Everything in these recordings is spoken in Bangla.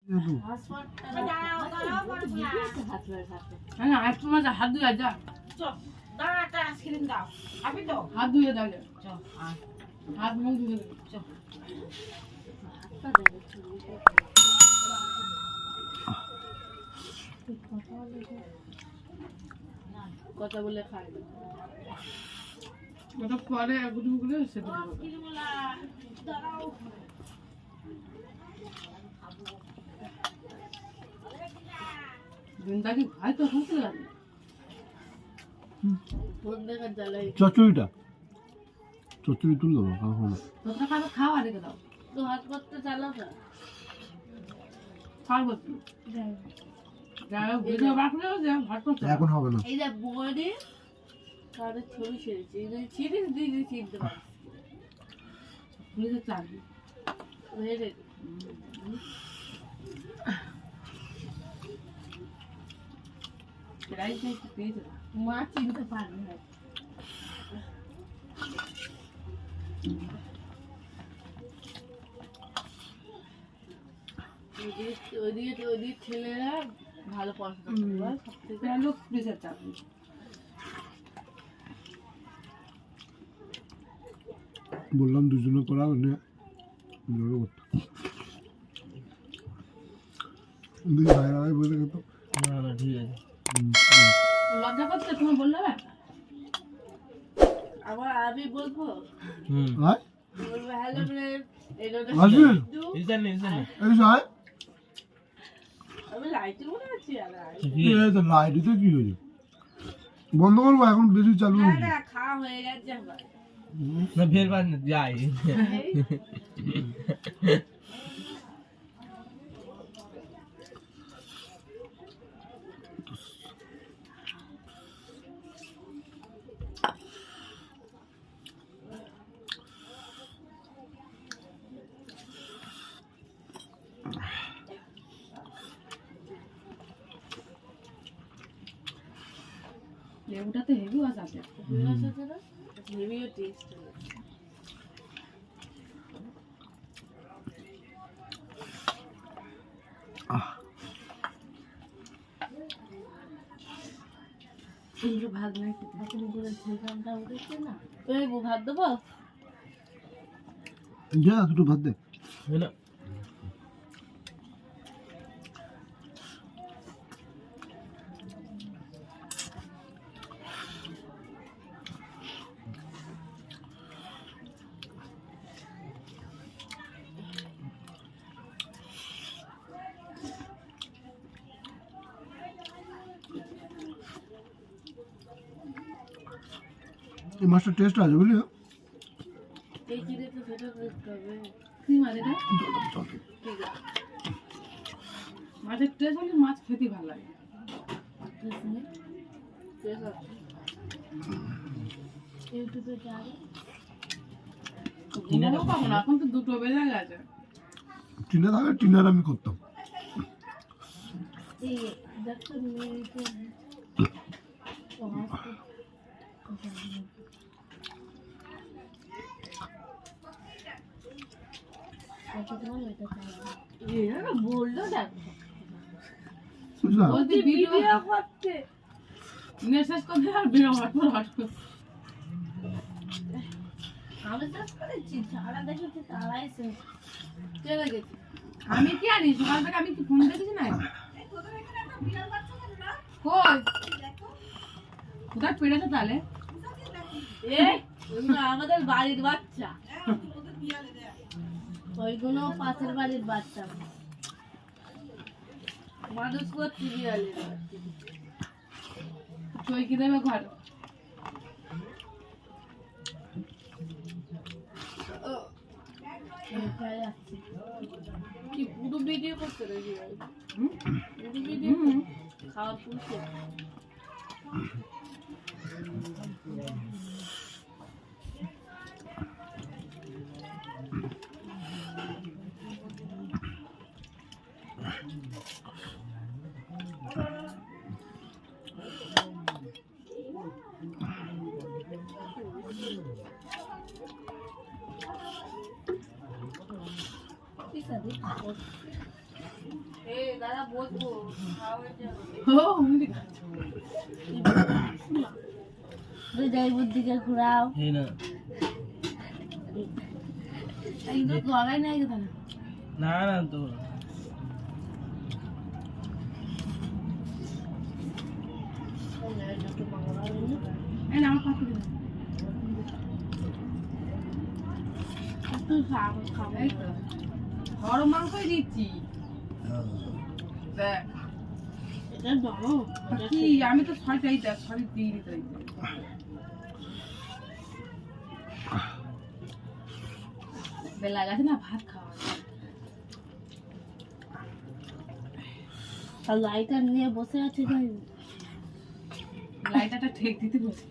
হাত ধুয়ে যা আইসক্রিম দাও খাবি তো হাত ধুয়ে দাও হাত মুখ ধুয়ে কথা বলে খাই কথা পরে গুলো সেটা জিন্দাগি ভাই তো হাসতে লাগে চচড়িটা চচড়ি তুললো তোমরা খাবে খাওয়া রেখে দাও তো হাত করতে চালাও না খাওয়া করতে এখন হবে না এই যে বডি কাদের ছবি ছেড়েছে এই যে ছিড়িস দিয়ে চিনতে পারছি নিজে চাবি রেডি রাইস নাই পেয়েছে মা চিনতে পারবে না ওই ছেলেরা ভালো পড়াশোনা করে সবথেকে ভালো প্রেসার চাকরি বললাম দুজনে করা দুই ভাইরা ভাই বলে গেত না ঠিক আছে লজ্জা করছে তুমি বললে না আবার আমি বলবো বলবো হ্যালো ফ্রেন্ড এটা আমি লাইটে মনে আছি লাইটে কি হয়েছে বন্ধ করবো এখন বেশি চালু না খাওয়া হয়ে গেছে আমার না ফের বাদ যাই লেবুটাতে হেভি আছে না হেভি টেস্ট ভাত নাই খেতে উঠেছে না ভাত দেবো যা দুটো ভাত দে না এই মাছটা টেস্ট আছে বুঝলি মাছের টেস্ট হলে মাছ খেতে ভালো লাগে এখন তো 2টো বেজে গেছে টিনা থাকে টিনার আমি করতাম বললো মেসেজ করতে আর বিয়ে হওয়ার পর আমি কি আনি সকাল থেকে আমি কি ফোন দেখেছি না কোথায় পেড়েছে তাহলে আমাদের বাড়ির বাচ্চা ওইগুলো পাশের বাড়ির বাচ্চা মানুষ করছি বিড়ালের চৈকি দেবে ঘর কি পুরো ভিডিও করতে রয়েছে পুরো ভিডিও খাওয়া পুষে দাদা বসবো যাই বুদ্ধিকে ঘুরাও এই না কিন্তু লাগাই নাই কেন না না তো আমার পাখি তুই খাবে গরম মাংসই দিচ্ছি দেখ এটা বড় কি আমি তো ছয়টাই দেখ ছয় দিয়ে দিতে বেলা গেছে না ভাত খাওয়া আর লাইটার নিয়ে বসে আছে ভাই লাইটারটা ঠেক দিতে বসে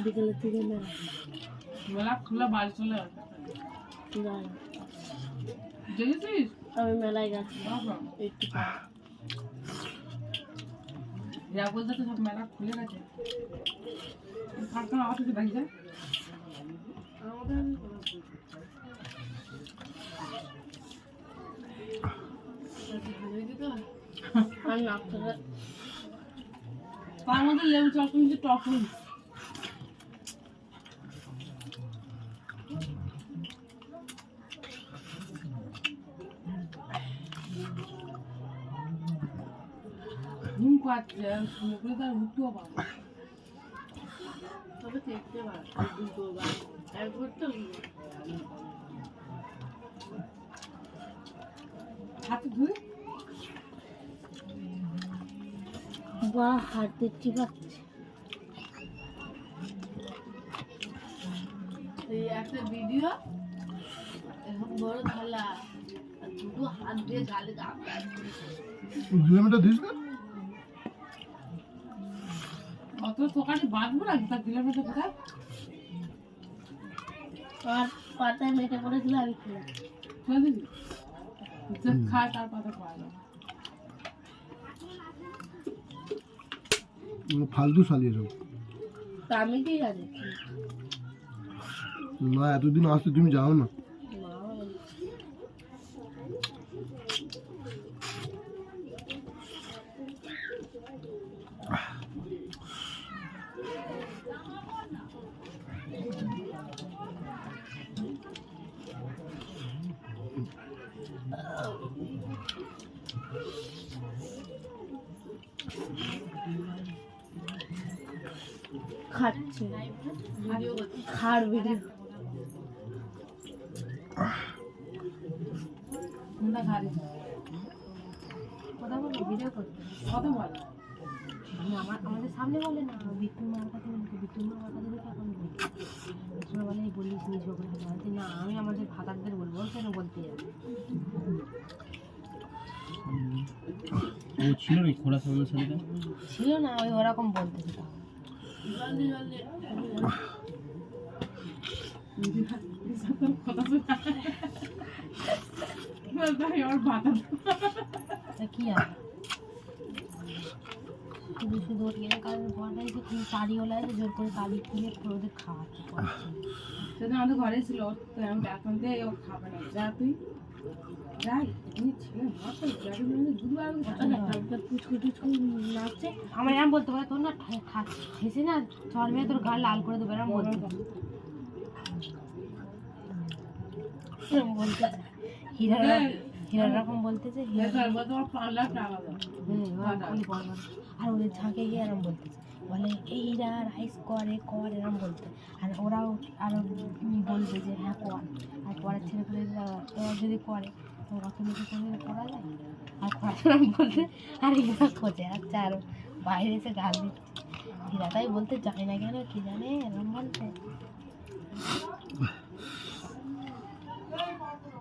বিকেলে থেকে মেলা খোলা বাড়ি চলে আসে দেখেছিস আমি মেলায় গেছি একটু যা বলতে তো সব মেলা খুলে গেছে কারখানা আওয়াজ হচ্ছে দেখি যায় তার মধ্যে লেবু চপ কিন্তু টক ঘুম পাচ্ছে মুখে তার উঠতেও পারবো তবে দেখতে পারবো একবার তো হাতে ধুই বা হাত দেখতে পাচ্ছে এই একটা ভিডিও এখন বড় থালা আর দুটো হাত দিয়ে গালে কিলোমিটার দিস না অত সকালে বাঁধবো না তার কিলোমিটার কোথায় আর পাতায় মেটে পড়েছিল আমি খেয়ে দিবি খায় তার পাতা খাওয়া ফালতু চালিয়ে যাও আমি কি জানি না এতদিন আসতে তুমি যাও না খাচ্ছে খার ভিডিও কোনটা খারি কথা বলি ভিডিও করতে কথা বল আমাদের সামনে বলে না বিট্টুর মার কাছে বিট্টুর মার কাছে দেখে এখন বলে বলিস নিজ করে না আমি আমাদের ভাতারদের বলবো কেন বলতে যাবে ও ছিল না খোলা সামনের শাড়িটা ছিল না ওই ওরকম বলতে কি আর শুধু শুধু ওর কারণ ঘরটাই যে কারিওলা জোর করে কালি কিনে ওদের খাওয়াতে সেদিন আমাদের ঘরে ছিল আমি এখন দিয়ে ও খাবে না যা তুই যাই আমার এরম বলতে পারে তোর না ঠেসে না চর্মে তোর গা লাল করে দেবো এরম বলতে বলতে হীরার রকম বলতেছে আর ওদের ঝাঁকে গিয়ে এরম বলতেছে বলে এইরা রাইস করে কর এরম বলতে আর ওরাও আরো বলবে যে হ্যাঁ কর আর পরের ছেলে পেলে যদি করে কত নিচে কোনদিন পড়া যায় আর পড়াশোনা বলতে আর এরা খোঁজে আচ্ছা আর বাইরে এসে গাল দিচ্ছে হীরা তাই বলতে জানি না কেন কি জানে এরকম বলতে